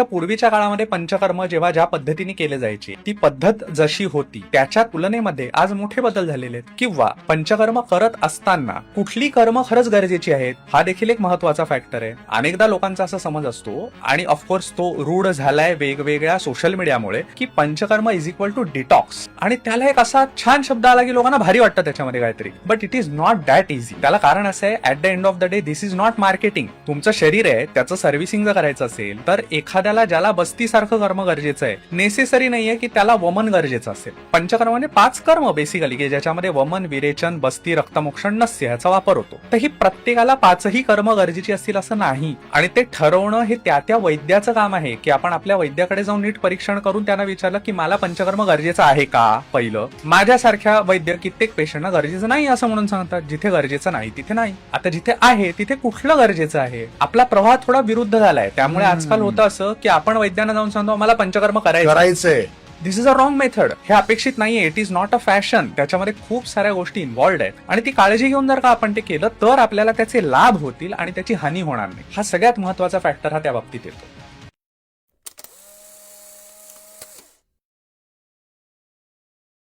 उदाहरणार्थ पूर्वीच्या काळामध्ये पंचकर्म जेव्हा ज्या पद्धतीने केले जायचे ती पद्धत जशी होती त्याच्या तुलनेमध्ये आज मोठे बदल झालेले आहेत. किंवा पंचकर्म करत असताना कुठली कर्म खरंच गरजेची आहेत हा देखील एक महत्वाचा फॅक्टर आहे. अनेकदा लोकांचा असा समज असतो आणि ऑफकोर्स तो रूढ झालाय वेगवेगळ्या सोशल मीडियामुळे की panchakarma is equal to detox, आणि त्याला एक असा छान शब्द आला की लोकांना भारी वाटतं त्याच्यामध्ये काहीतरी. But it is not that easy. त्याला कारण असं आहे, at the end of the day this is not marketing. तुमचं शरीर आहे त्याचं सर्व्हिसिंग जर करायचं असेल तर एखाद्याला ज्याला बस्तीसारखं कर्म गरजेचं आहे नेसेसरी नाहीये की त्याला वमन गरजेचं असेल. पंचकर्माने 5 कर्म बेसिकली की ज्याच्यामध्ये वमन, विरेचन, बस्ती, रक्तमोक्षण, नस्य ह्याचा वापर होतो. तर ही प्रत्येकाला 5ही कर्म गरजेची असतील असं नाही, आणि ते ठरवणं हे त्या वैद्याचं काम आहे की आपण आपल्या वैद्याकडे जाऊन नीट परीक्षण करून त्यांना विचारलं की मला पंचकर्म गरजेचं आहे का. पहिलं, माझ्यासारख्या वैद्य कित्येक पेशंटना गरजेचं नाही असं म्हणून सांगतात. जिथे गरजेचं नाही तिथे नाही. आता जिथे आहे तिथे कुठलं गरजेचं आहे. आपला प्रवाह थोडा विरुद्ध झालाय. त्यामुळे आजकाल होतं असं की आपण वैद्यांना जाऊन सांगतो मला पंचकर्म करायचंय. दिस इज अ रॉंग मेथड. हे अपेक्षित नाहीये. It is not a fashion. त्याच्यामध्ये खूप साऱ्या गोष्टी इन्व्हॉल्ड आहेत आणि ती काळजी घेऊन जर का आपण ते केलं तर आपल्याला त्याचे लाभ होतील आणि त्याची हानी होणार नाही. हा सगळ्यात महत्वाचा फॅक्टर हा त्या बाबतीत येतो.